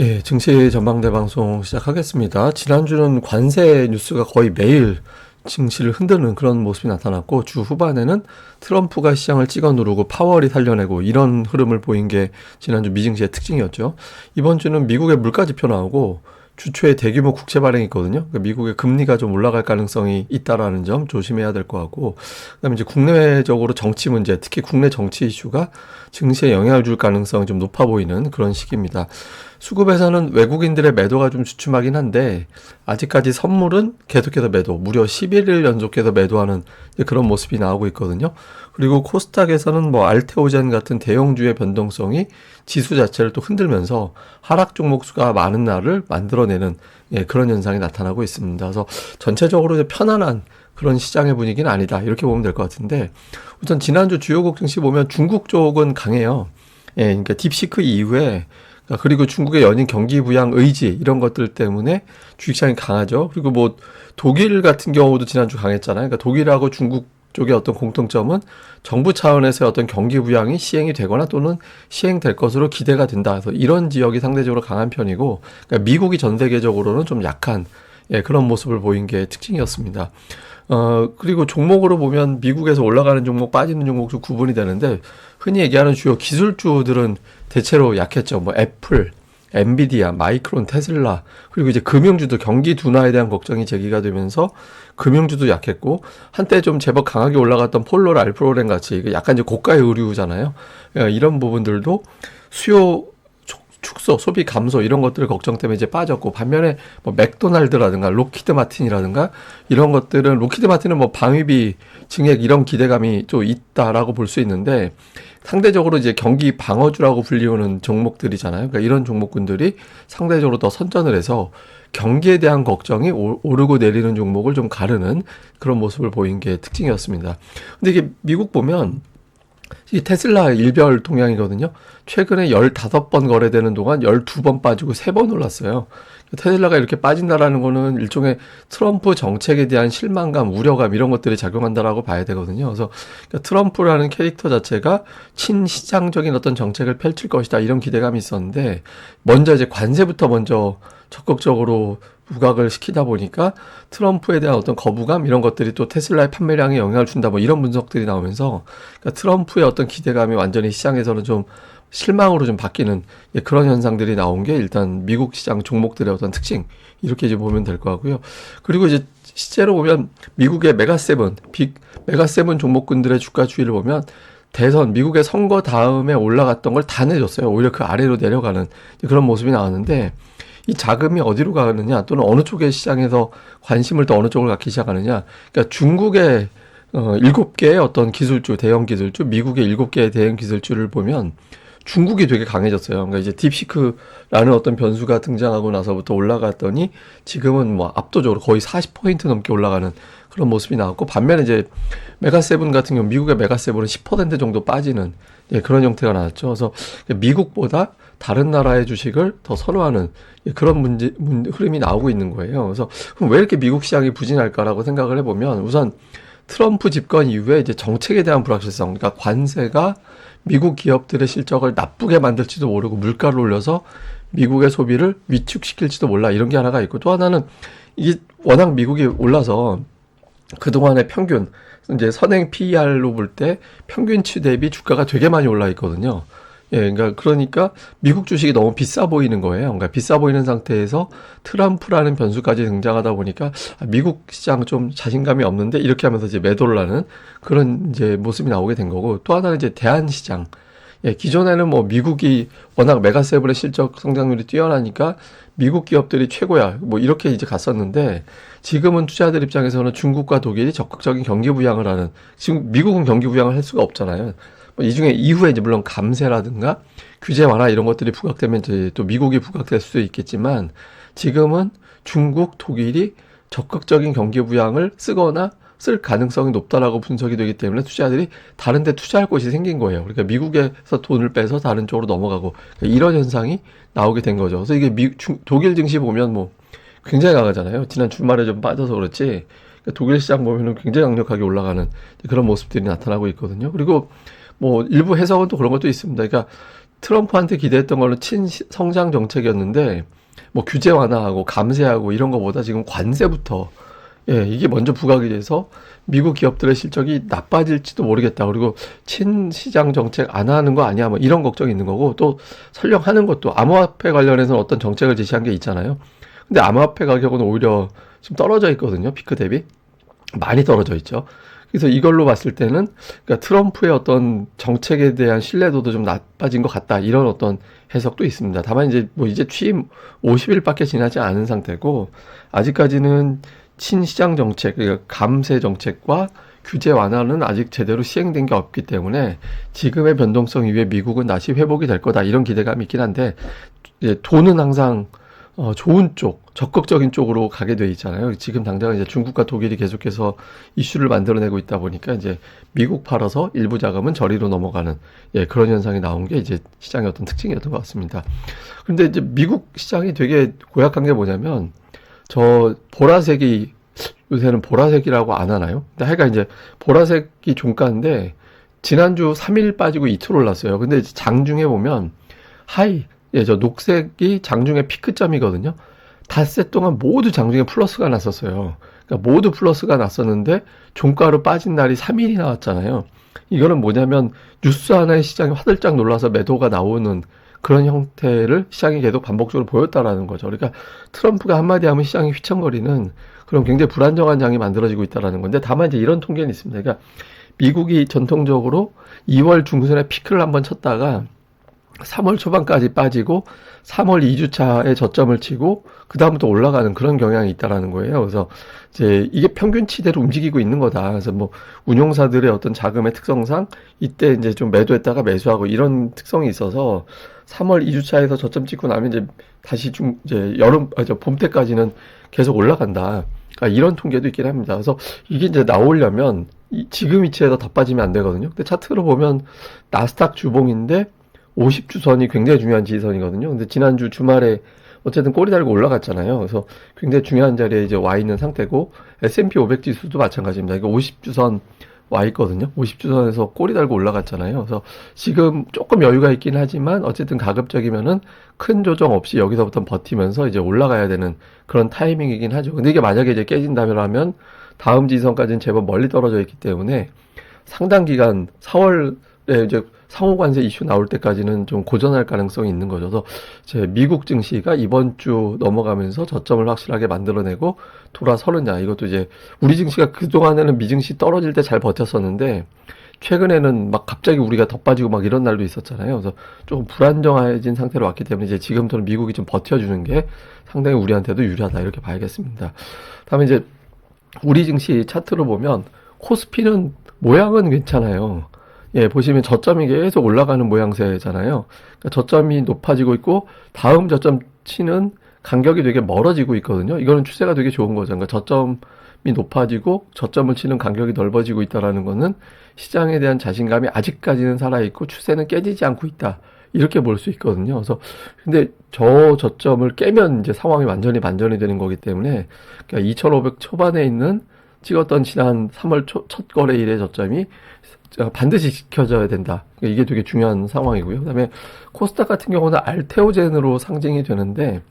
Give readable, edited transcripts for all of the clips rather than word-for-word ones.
예, 증시 전망대 방송 시작하겠습니다. 지난주는 관세 뉴스가 거의 매일 증시를 흔드는 그런 모습이 나타났고, 주 후반에는 트럼프가 시장을 찍어 누르고 파월이 살려내고 이런 흐름을 보인 게 지난주 미증시의 특징이었죠. 이번 주는 미국의 물가 지표 나오고 주초에 대규모 국채 발행이 있거든요. 그러니까 미국의 금리가 좀 올라갈 가능성이 있다라는 점 조심해야 될 것 같고, 그다음에 이제 국내적으로 정치 문제, 특히 국내 정치 이슈가 증시에 영향을 줄 가능성이 좀 높아 보이는 그런 시기입니다. 수급에서는 외국인들의 매도가 좀 주춤하긴 한데, 아직까지 선물은 계속해서 매도, 무려 11일 연속해서 매도하는 그런 모습이 나오고 있거든요. 그리고 코스닥에서는 뭐 알테오젠 같은 대형주의 변동성이 지수 자체를 또 흔들면서 하락 종목 수가 많은 날을 만들어내는 그런 현상이 나타나고 있습니다. 그래서 전체적으로 편안한 그런 시장의 분위기는 아니다, 이렇게 보면 될 것 같은데, 우선 지난주 주요국 증시 보면 중국 쪽은 강해요. 그러니까 딥시크 이후에, 그리고 중국의 연인 경기 부양 의지 이런 것들 때문에 주식시장이 강하죠. 그리고 뭐 독일 같은 경우도 지난주 강했잖아요. 그러니까 독일하고 중국 쪽의 어떤 공통점은 정부 차원에서의 어떤 경기 부양이 시행이 되거나 또는 시행될 것으로 기대가 된다. 그래서 이런 지역이 상대적으로 강한 편이고, 그러니까 미국이 전 세계적으로는 좀 약한 그런 모습을 보인 게 특징이었습니다. 그리고 종목으로 보면 미국에서 올라가는 종목, 빠지는 종목 좀 구분이 되는데, 흔히 얘기하는 주요 기술주들은 대체로 약했죠. 뭐 애플, 엔비디아, 마이크론, 테슬라, 그리고 이제 금융주도 경기 둔화에 대한 걱정이 제기가 되면서 금융주도 약했고, 한때 좀 제법 강하게 올라갔던 폴로라, 알프로렌 같이 약간 이제 고가의 의류잖아요. 이런 부분들도 수요 축소, 소비 감소 이런 것들 걱정 때문에 이제 빠졌고, 반면에 뭐 맥도날드라든가 로키드 마틴이라든가 이런 것들은, 로키드 마틴은 뭐 방위비 증액 이런 기대감이 좀 있다라고 볼 수 있는데, 상대적으로 이제 경기 방어주라고 불리우는 종목들이잖아요. 그러니까 이런 종목군들이 상대적으로 더 선전을 해서 경기에 대한 걱정이 오르고 내리는 종목을 좀 가르는 그런 모습을 보인 게 특징이었습니다. 근데 이게 미국 보면 이 테슬라 일별 동향이거든요. 최근에 15번 거래되는 동안 12번 빠지고 3번 올랐어요. 테슬라가 이렇게 빠진다라는 거는 일종의 트럼프 정책에 대한 실망감, 우려감 이런 것들이 작용한다라고 봐야 되거든요. 그래서 트럼프라는 캐릭터 자체가 친시장적인 어떤 정책을 펼칠 것이다, 이런 기대감이 있었는데, 먼저 이제 관세부터 먼저 적극적으로 부각을 시키다 보니까 트럼프에 대한 어떤 거부감 이런 것들이 또 테슬라의 판매량에 영향을 준다, 뭐 이런 분석들이 나오면서, 그러니까 트럼프의 어떤 기대감이 완전히 시장에서는 좀 실망으로 좀 바뀌는 그런 현상들이 나온 게 일단 미국 시장 종목들의 어떤 특징, 이렇게 이제 보면 될 것 같고요. 그리고 이제 실제로 보면 미국의 메가세븐, 빅 메가세븐 종목군들의 주가 추이를 보면 대선, 미국의 선거 다음에 올라갔던 걸 다 내줬어요. 오히려 그 아래로 내려가는 그런 모습이 나왔는데, 이 자금이 어디로 가느냐, 또는 어느 쪽의 시장에서 관심을 또 어느 쪽을 갖기 시작하느냐. 그러니까 중국의 7개의 어떤 기술주, 대형 기술주, 미국의 7개의 대형 기술주를 보면 중국이 되게 강해졌어요. 그러니까 이제 딥시크라는 어떤 변수가 등장하고 나서부터 올라갔더니 지금은 뭐 압도적으로 거의 40포인트 넘게 올라가는 그런 모습이 나왔고, 반면에 이제 메가세븐 같은 경우, 미국의 메가세븐은 10% 정도 빠지는 그런 형태가 나왔죠. 그래서 미국보다 다른 나라의 주식을 더 선호하는 그런 흐름이 나오고 있는 거예요. 그래서 그럼 왜 이렇게 미국 시장이 부진할까라고 생각을 해보면, 우선 트럼프 집권 이후에 이제 정책에 대한 불확실성, 그러니까 관세가 미국 기업들의 실적을 나쁘게 만들지도 모르고 물가를 올려서 미국의 소비를 위축시킬지도 몰라, 이런 게 하나가 있고, 또 하나는 이게 워낙 미국이 올라서 그동안의 평균, 이제 선행 PER로 볼 때 평균치 대비 주가가 되게 많이 올라 있거든요. 그러니까 미국 주식이 너무 비싸 보이는 거예요. 그러니까 비싸 보이는 상태에서 트럼프라는 변수까지 등장하다 보니까 미국 시장 좀 자신감이 없는데, 이렇게 하면서 이제 매도를 하는 그런 이제 모습이 나오게 된 거고, 또 하나는 이제 대한 시장. 기존에는 뭐 미국이 워낙 메가세븐의 실적 성장률이 뛰어나니까 미국 기업들이 최고야, 뭐 이렇게 이제 갔었는데, 지금은 투자자들 입장에서는 중국과 독일이 적극적인 경기 부양을 하는, 지금 미국은 경기 부양을 할 수가 없잖아요. 이 중에 이후에 이제 물론 감세라든가 규제 완화 이런 것들이 부각되면 이제 또 미국이 부각될 수도 있겠지만, 지금은 중국, 독일이 적극적인 경기 부양을 쓰거나 쓸 가능성이 높다라고 분석이 되기 때문에 투자자들이 다른 데 투자할 곳이 생긴 거예요. 그러니까 미국에서 돈을 빼서 다른 쪽으로 넘어가고, 그러니까 이런 현상이 나오게 된 거죠. 그래서 이게 독일 증시 보면 뭐 굉장히 강하잖아요. 지난 주말에 좀 빠져서 그렇지, 그러니까 독일 시장 보면은 굉장히 강력하게 올라가는 그런 모습들이 나타나고 있거든요. 그리고 뭐 일부 해석은 또 그런 것도 있습니다. 그러니까 트럼프한테 기대했던 걸로 친성장 정책이었는데 뭐 규제 완화하고 감세하고 이런 거보다 지금 관세부터 이게 먼저 부각이 돼서 미국 기업들의 실적이 나빠질지도 모르겠다. 그리고 친시장 정책 안 하는 거 아니야? 뭐 이런 걱정이 있는 거고 또 설령 하는 것도 암호화폐 관련해서는 어떤 정책을 제시한 게 있잖아요. 근데 암호화폐 가격은 오히려 지금 떨어져 있거든요. 피크 대비. 많이 떨어져 있죠. 그래서 이걸로 봤을 때는 그러니까 트럼프의 어떤 정책에 대한 신뢰도도 좀 나빠진 것 같다. 이런 어떤 해석도 있습니다. 다만 이제 뭐 이제 취임 50일밖에 지나지 않은 상태고 아직까지는 친시장 정책, 그러니까 감세 정책과 규제 완화는 아직 제대로 시행된 게 없기 때문에 지금의 변동성 이후에 미국은 다시 회복이 될 거다. 이런 기대감이 있긴 한데 이제 돈은 항상 좋은 쪽, 적극적인 쪽으로 가게 돼 있잖아요. 지금 당장 이제 중국과 독일이 계속해서 이슈를 만들어내고 있다 보니까 이제 미국 팔아서 일부 자금은 저리로 넘어가는 그런 현상이 나온 게 이제 시장의 어떤 특징이었던 것 같습니다. 그런데 이제 미국 시장이 되게 고약한 게 뭐냐면 저 보라색이 요새는 보라색이라고 안 하나요? 근데 하여간 이제 보라색이 종가인데 지난주 3일 빠지고 이틀 올랐어요. 근데 장중에 보면 하이 저 녹색이 장중에 피크점이거든요. 닷새 동안 모두 장중에 플러스가 났었어요. 그러니까 모두 플러스가 났었는데 종가로 빠진 날이 3일이 나왔잖아요. 이거는 뭐냐면 뉴스 하나에 시장이 화들짝 놀라서 매도가 나오는 그런 형태를 시장이 계속 반복적으로 보였다라는 거죠. 그러니까 트럼프가 한마디 하면 시장이 휘청거리는 그런 굉장히 불안정한 장이 만들어지고 있다라는 건데 다만 이제 이런 통계는 있습니다. 그러니까 미국이 전통적으로 2월 중순에 피크를 한번 쳤다가 3월 초반까지 빠지고 3월 2주차에 저점을 치고 그다음부터 올라가는 그런 경향이 있다라는 거예요. 그래서 이제 이게 평균치대로 움직이고 있는 거다. 그래서 뭐 운용사들의 어떤 자금의 특성상 이때 이제 좀 매도했다가 매수하고 이런 특성이 있어서 3월 2주차에서 저점 찍고 나면 이제 다시 이제 봄 때까지는 계속 올라간다. 그러니까 이런 통계도 있긴 합니다. 그래서 이게 이제 나오려면 지금 위치에서 더 빠지면 안 되거든요. 근데 차트로 보면 나스닥 주봉인데 50주선이 굉장히 중요한 지지선이거든요. 근데 지난주 주말에 어쨌든 꼬리 달고 올라갔잖아요. 그래서 굉장히 중요한 자리에 이제 와 있는 상태고 S&P 500 지수도 마찬가지입니다. 이거 50주선 와 있거든요. 50주선에서 꼬리 달고 올라갔잖아요. 그래서 지금 조금 여유가 있긴 하지만 어쨌든 가급적이면은 큰 조정 없이 여기서부터 버티면서 이제 올라가야 되는 그런 타이밍이긴 하죠. 근데 이게 만약에 이제 깨진다면 다음 지지선까지는 제법 멀리 떨어져 있기 때문에 상당 기간 4월에 이제 상호관세 이슈 나올 때까지는 좀 고전할 가능성이 있는 거죠. 그래서 제 미국 증시가 이번 주 넘어가면서 저점을 확실하게 만들어내고 돌아서느냐. 이것도 이제 우리 증시가 그동안에는 미증시 떨어질 때 잘 버텼었는데 최근에는 막 갑자기 우리가 더 빠지고 막 이런 날도 있었잖아요. 그래서 조금 불안정해진 상태로 왔기 때문에 이제 지금부터는 미국이 좀 버텨주는 게 상당히 우리한테도 유리하다. 이렇게 봐야겠습니다. 다음에 이제 우리 증시 차트로 보면 코스피는 모양은 괜찮아요. 보시면 저점이 계속 올라가는 모양새잖아요. 그러니까 저점이 높아지고 있고 다음 저점 치는 간격이 되게 멀어지고 있거든요. 이거는 추세가 되게 좋은 거죠. 그러니까 저점이 높아지고 저점을 치는 간격이 넓어지고 있다라는 거는 시장에 대한 자신감이 아직까지는 살아있고 추세는 깨지지 않고 있다. 이렇게 볼 수 있거든요. 그래서 근데 저 저점을 깨면 이제 상황이 완전히 반전이 되는 거기 때문에 그러니까 2,500 초반에 있는 찍었던 지난 3월 첫 거래일의 저점이 반드시 지켜져야 된다. 이게 되게 중요한 상황이고요. 그다음에 코스닥 같은 경우는 알테오젠으로 상징이 되는데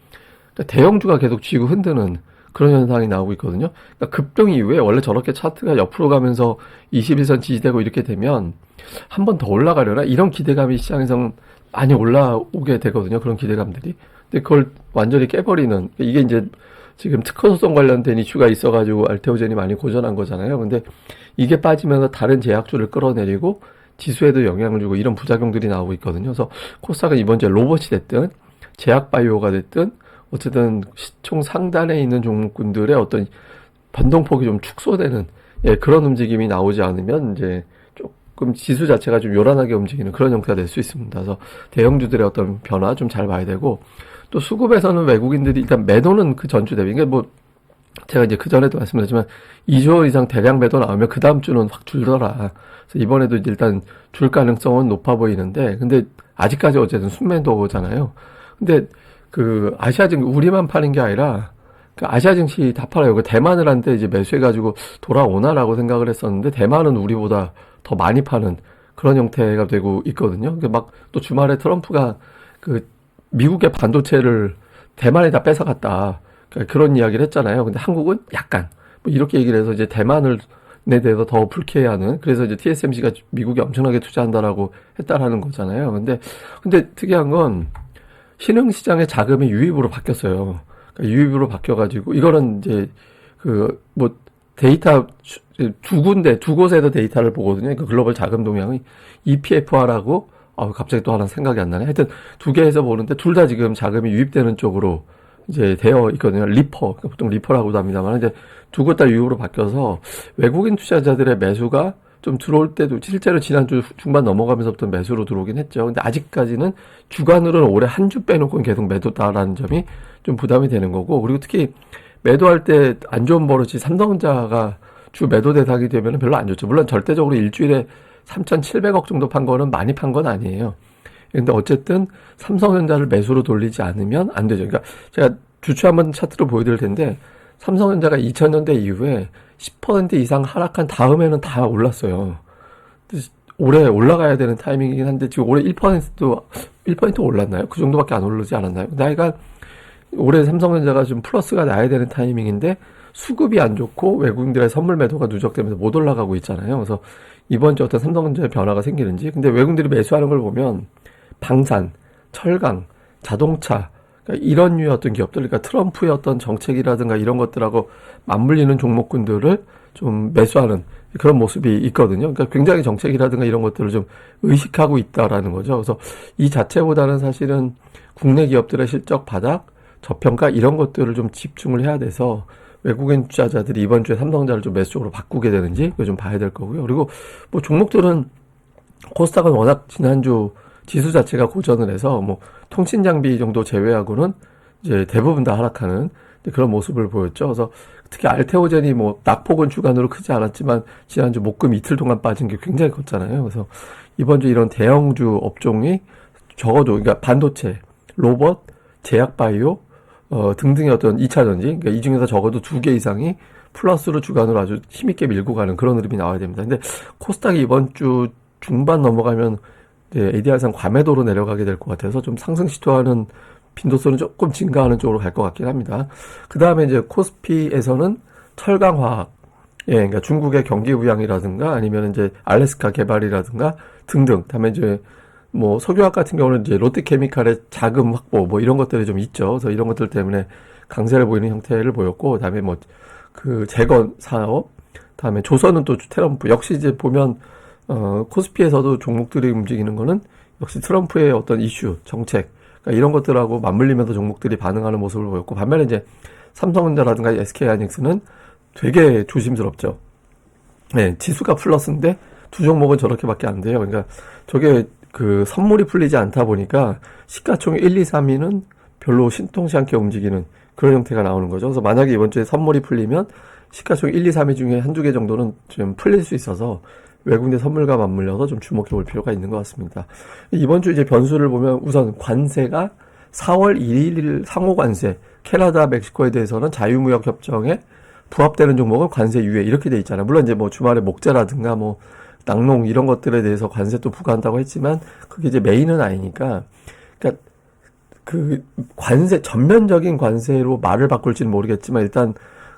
대형주가 계속 쥐고 흔드는 그런 현상이 나오고 있거든요. 그러니까 급등 이후에 원래 저렇게 차트가 옆으로 가면서 21선 지지되고 이렇게 되면 한 번 더 올라가려나 이런 기대감이 시장에서 많이 올라오게 되거든요. 그런 기대감들이. 근데 그걸 완전히 깨버리는 이게 이제 지금 특허 소송 관련된 이슈가 있어가지고 알테오젠이 많이 고전한 거잖아요. 근데 이게 빠지면서 다른 제약주를 끌어내리고 지수에도 영향을 주고 이런 부작용들이 나오고 있거든요. 그래서 코스닥은 이번 주에 로봇이 됐든 제약바이오가 됐든 어쨌든 시총 상단에 있는 종목군들의 어떤 변동폭이 좀 축소되는 그런 움직임이 나오지 않으면 이제 조금 지수 자체가 좀 요란하게 움직이는 그런 형태가 될 수 있습니다. 그래서 대형주들의 어떤 변화 좀 잘 봐야 되고 또 수급에서는 외국인들이 일단 매도는 그 전주 대비 그러니까 뭐 제가 이제 그 전에도 말씀드렸지만 2조 이상 대량 매도 나오면 그 다음 주는 확 줄더라. 그래서 이번에도 일단 줄 가능성은 높아 보이는데 근데 아직까지 어쨌든 순매도잖아요. 근데 그 아시아 증시 우리만 파는 게 아니라 그 아시아 증시 다 팔아요. 그 대만을 한때 이제 매수해가지고 돌아오나라고 생각을 했었는데 대만은 우리보다 더 많이 파는 그런 형태가 되고 있거든요. 막 또 주말에 트럼프가 그 미국의 반도체를 대만에 다 뺏어갔다. 그러니까 그런 이야기를 했잖아요. 근데 한국은 약간 뭐 이렇게 얘기를 해서 이제 대만을 에 대해서 더 불쾌해하는, 그래서 이제 TSMC가 미국에 엄청나게 투자한다라고 했다라는 거잖아요. 근데 특이한 건 신흥시장의 자금이 유입으로 바뀌었어요. 그러니까 유입으로 바뀌어가지고 이거는 이제 그 뭐 데이터 두 곳에서 데이터를 보거든요. 그러니까 글로벌 자금 동향의 EPFR하고 갑자기 또 하나 생각이 안 나네. 하여튼 두 개에서 보는데 둘 다 지금 자금이 유입되는 쪽으로 이제 되어 있거든요. 리퍼, 보통 리퍼라고도 합니다만, 이제 두 곳 다 유입으로 바뀌어서 외국인 투자자들의 매수가 좀 들어올 때도 실제로 지난주 중반 넘어가면서부터 매수로 들어오긴 했죠. 근데 아직까지는 주간으로는 올해 한 주 빼놓고는 계속 매도다라는 점이 좀 부담이 되는 거고, 그리고 특히 매도할 때 안 좋은 버릇이 삼성전자가 주 매도 대상이 되면 별로 안 좋죠. 물론 절대적으로 일주일에 3,700억 정도 판 거는 많이 판 건 아니에요. 근데 어쨌든 삼성전자를 매수로 돌리지 않으면 안 되죠. 그러니까 제가 주초 한번 차트로 보여드릴 텐데, 삼성전자가 2000년대 이후에 10% 이상 하락한 다음에는 다 올랐어요. 올해 올라가야 되는 타이밍이긴 한데 지금 올해 1% 올랐나요? 그 정도밖에 안 오르지 않았나요? 나이가 올해 삼성전자가 좀 플러스가 나야 되는 타이밍인데 수급이 안 좋고 외국인들의 선물 매도가 누적되면서 못 올라가고 있잖아요. 그래서 이번 주 어떤 삼성전자의 변화가 생기는지. 근데 외국인들이 매수하는 걸 보면 방산, 철강, 자동차, 그러니까 이런 류의 어떤 기업들, 그러니까 트럼프의 어떤 정책이라든가 이런 것들하고 맞물리는 종목군들을 좀 매수하는 그런 모습이 있거든요. 그러니까 굉장히 정책이라든가 이런 것들을 좀 의식하고 있다라는 거죠. 그래서 이 자체보다는 사실은 국내 기업들의 실적 바닥, 저평가 이런 것들을 좀 집중을 해야 돼서 외국인 투자자들이 이번 주에 삼성전자를 좀 매수 쪽으로 바꾸게 되는지 그거 좀 봐야 될 거고요. 그리고 뭐 종목들은 코스닥은 워낙 지난주 지수 자체가 고전을 해서 뭐 통신 장비 정도 제외하고는 이제 대부분 다 하락하는 그런 모습을 보였죠. 그래서 특히 알테오젠이 뭐 낙폭은 주간으로 크지 않았지만 지난주 목금 이틀 동안 빠진 게 굉장히 컸잖아요. 그래서 이번 주 이런 대형주 업종이 적어도 그러니까 반도체, 로봇, 제약바이오 등등의 어떤 2차 전지, 그러니까 이 중에서 적어도 두 개 이상이 플러스로 주간으로 아주 힘있게 밀고 가는 그런 흐름이 나와야 됩니다. 근데 코스닥이 이번 주 중반 넘어가면 ADR상 과매도로 내려가게 될 것 같아서 좀 상승 시도하는 빈도수는 조금 증가하는 쪽으로 갈 것 같긴 합니다. 그 다음에 이제 코스피에서는 철강화학, 그러니까 중국의 경기 부양이라든가 아니면 이제 알래스카 개발이라든가 등등, 다음에 이제 뭐 석유화학 같은 경우는 이제 롯데케미칼의 자금 확보 뭐 이런 것들이 좀 있죠. 그래서 이런 것들 때문에 강세를 보이는 형태를 보였고, 그다음에 뭐 그 재건 사업, 다음에 조선은 또 트럼프 역시 이제 보면 코스피에서도 종목들이 움직이는 거는 역시 트럼프의 어떤 이슈, 정책, 그러니까 이런 것들하고 맞물리면서 종목들이 반응하는 모습을 보였고, 반면에 이제 삼성전자라든가 SK하이닉스는 되게 조심스럽죠. 네, 지수가 플러스인데 두 종목은 저렇게밖에 안 돼요. 그러니까 저게 그 선물이 풀리지 않다 보니까 시가총액 1, 2, 3위는 별로 신통치 않게 움직이는 그런 형태가 나오는 거죠. 그래서 만약에 이번 주에 선물이 풀리면 시가총액 1, 2, 3위 중에 한두 개 정도는 좀 풀릴 수 있어서 외국내 선물과 맞물려서 좀 주목해 볼 필요가 있는 것 같습니다. 이번 주 이제 변수를 보면 우선 관세가 4월 1일 상호 관세, 캐나다, 멕시코에 대해서는 자유무역 협정에 부합되는 종목은 관세 유예 이렇게 돼 있잖아요. 물론 이제 뭐 주말에 목재라든가 뭐 낙농 이런 것들에 대해서 관세 또 부과한다고 했지만 그게 이제 메인은 아니니까, 그러니까 그 관세, 전면적인 관세로 말을 바꿀지는 모르겠지만 일단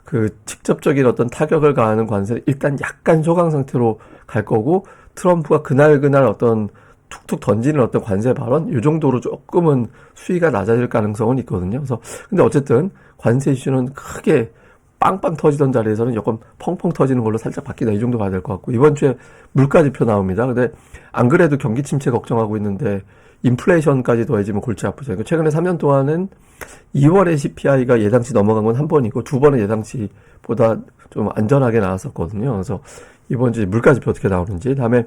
그 직접적인 어떤 타격을 가하는 관세는 일단 약간 소강 상태로 갈 거고, 트럼프가 그날 어떤 툭툭 던지는 어떤 관세 발언 이 정도로 조금은 수위가 낮아질 가능성은 있거든요. 그래서 근데 어쨌든 관세 이슈는 크게 빵빵 터지던 자리에서는 조금 펑펑 터지는 걸로 살짝 바뀌다 이 정도 봐야 될 것 같고, 이번 주에 물가 지표 나옵니다. 근데 안 그래도 경기 침체 걱정하고 있는데 인플레이션까지 더해지면 골치 아프죠. 그러니까 최근에 3년 동안은 2월에 CPI가 예상치 넘어간 건 한 번이고 두 번은 예상치보다 좀 안전하게 나왔었거든요. 그래서 이번 주에 물가 지표 어떻게 나오는지, 다음에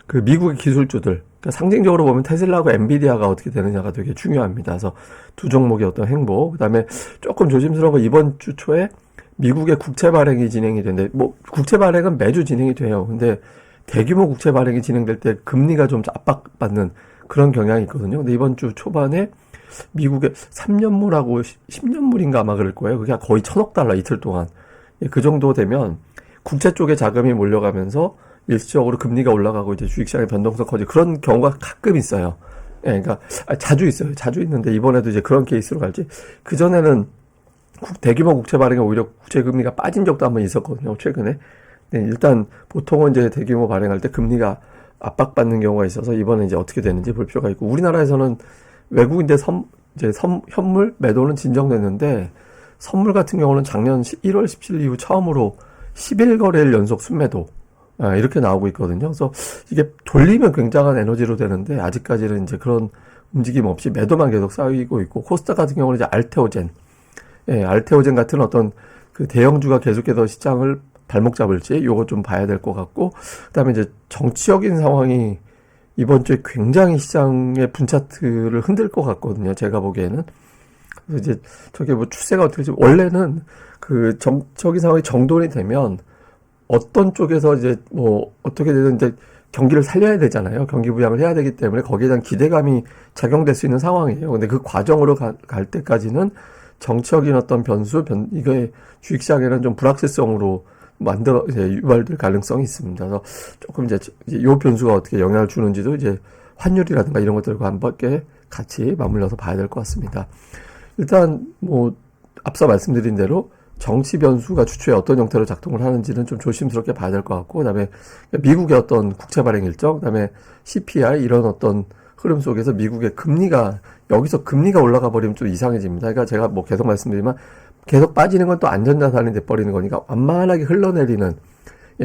그 미국의 기술주들, 그러니까 상징적으로 보면 테슬라하고 엔비디아가 어떻게 되느냐가 되게 중요합니다. 그래서 두 종목의 어떤 행보, 그 다음에 조금 조심스러운 건 이번 주 초에 미국의 국채 발행이 진행이 되는데, 뭐 국채 발행은 매주 진행이 돼요. 근데 대규모 국채 발행이 진행될 때 금리가 좀 압박받는 그런 경향이 있거든요. 근데 이번 주 초반에 미국의 3년물하고 10년물인가 아마 그럴 거예요. 그게 거의 $1,000억 이틀 동안. 그 정도 되면 국채 쪽에 자금이 몰려가면서 일시적으로 금리가 올라가고 이제 주식시장의 변동성 커지고 그런 경우가 가끔 있어요. 예, 그러니까 자주 있어요. 자주 있는데 이번에도 이제 그런 케이스로 갈지. 그전에는 대규모 국채 발행에 오히려 국채 금리가 빠진 적도 한번 있었거든요. 최근에. 네, 일단 보통은 이제 대규모 발행할 때 금리가 압박받는 경우가 있어서 이번에 이제 어떻게 되는지 볼 필요가 있고, 우리나라에서는 외국인들 현물 매도는 진정됐는데 선물 같은 경우는 작년 1월 17일 이후 처음으로 11거래일 연속 순매도 이렇게 나오고 있거든요. 그래서 이게 돌리면 굉장한 에너지로 되는데 아직까지는 이제 그런 움직임 없이 매도만 계속 쌓이고 있고, 코스닥 같은 경우는 이제 알테오젠 같은 어떤 그 대형주가 계속해서 시장을 발목 잡을지 요거 좀 봐야 될 것 같고, 그다음에 이제 정치적인 상황이 이번 주에 굉장히 시장의 분차트를 흔들 것 같거든요. 제가 보기에는. 그래서 이제 저게 뭐 추세가 어떻게 될지, 원래는 그 정치적인 상황이 정돈이 되면 어떤 쪽에서 이제 뭐 어떻게 되든 이제 경기를 살려야 되잖아요. 경기 부양을 해야 되기 때문에 거기에 대한 기대감이 작용될 수 있는 상황이에요. 근데 그 과정으로 갈 때까지는 정치적인 어떤 이게 주식시장에는 좀 불확실성으로 유발될 가능성이 있습니다. 그래서 조금 이제 요 변수가 어떻게 영향을 주는지도 이제 환율이라든가 이런 것들과 함께 같이 맞물려서 봐야 될 것 같습니다. 일단 뭐 앞서 말씀드린 대로 정치 변수가 주초에 어떤 형태로 작동을 하는지는 좀 조심스럽게 봐야 될 것 같고, 그다음에 미국의 어떤 국채 발행 일정, 그다음에 CPI 이런 어떤 흐름 속에서 미국의 여기서 금리가 올라가 버리면 좀 이상해집니다. 그러니까 제가 뭐 계속 말씀드리지만 계속 빠지는 건 또 안전자산이 돼버리는 거니까 완만하게 흘러내리는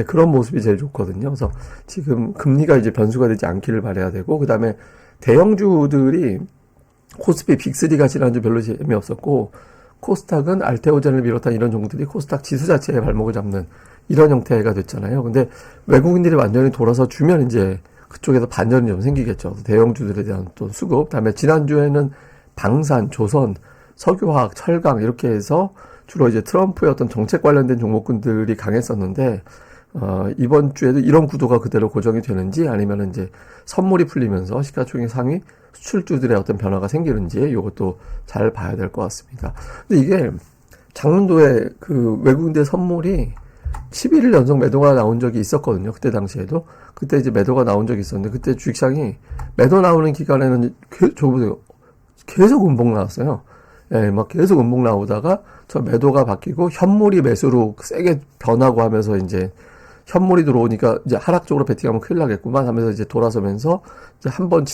그런 모습이 제일 좋거든요. 그래서 지금 금리가 이제 변수가 되지 않기를 바라야 되고, 그다음에 대형주들이 코스피 빅3가 지난주 별로 재미없었고, 코스닥은 알테오젠을 비롯한 이런 종들이 코스닥 지수 자체에 발목을 잡는 이런 형태가 됐잖아요. 근데 외국인들이 완전히 돌아서 주면 이제 그쪽에서 반전이 좀 생기겠죠. 대형주들에 대한 또 수급. 그다음에 지난주에는 방산, 조선, 석유화학, 철강 이렇게 해서 주로 이제 트럼프의 어떤 정책 관련된 종목군들이 강했었는데, 이번 주에도 이런 구도가 그대로 고정이 되는지, 아니면 이제 선물이 풀리면서 시가총액 상위 수출주들의 어떤 변화가 생기는지 이것도 잘 봐야 될 것 같습니다. 근데 이게 작년도에 그 외국인들 선물이 11일 연속 매도가 나온 적이 있었거든요. 그때 당시에도. 그때 이제 매도가 나온 적이 있었는데, 그때 주식시장이 매도 나오는 기간에는 계속 음봉 나왔어요. 예, 막 계속 음봉 나오다가 저 매도가 바뀌고 현물이 매수로 세게 변하고 하면서 이제 현물이 들어오니까 이제 하락 쪽으로 베팅하면 큰일 나겠구만 하면서 이제 돌아서면서 이제 한 번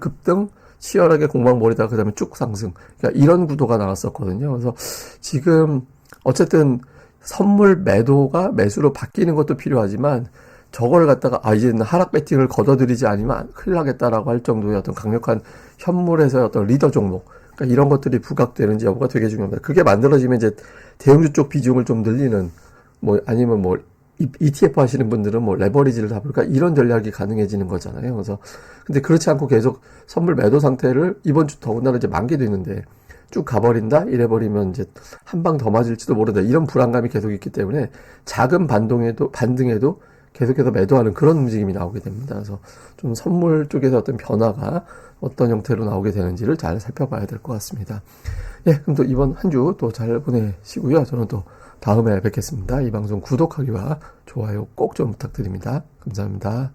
급등 치열하게 공방 벌이다가 그 다음에 쭉 상승. 그러니까 이런 구도가 나왔었거든요. 그래서 지금 어쨌든 선물 매도가 매수로 바뀌는 것도 필요하지만, 저걸 갖다가 이제는 하락 배팅을 걷어들이지 않으면 큰일 나겠다라고 할 정도의 어떤 강력한 현물에서의 어떤 리더 종목, 그러니까 이런 것들이 부각되는지 여부가 되게 중요합니다. 그게 만들어지면 이제 대형주 쪽 비중을 좀 늘리는, 아니면 ETF 하시는 분들은 레버리지를 잡을까 이런 전략이 가능해지는 거잖아요. 그래서 근데 그렇지 않고 계속 선물 매도 상태를 이번 주 더군다나 이제 만기도 있는데 쭉 가버린다 이래버리면 이제 한 방 더 맞을지도 모른다, 이런 불안감이 계속 있기 때문에 작은 반등에도 계속해서 매도하는 그런 움직임이 나오게 됩니다. 그래서 좀 선물 쪽에서 어떤 변화가 어떤 형태로 나오게 되는지를 잘 살펴봐야 될 것 같습니다. 그럼 또 이번 한 주 또 잘 보내시고요. 저는 또 다음에 뵙겠습니다. 이 방송 구독하기와 좋아요 꼭 좀 부탁드립니다. 감사합니다.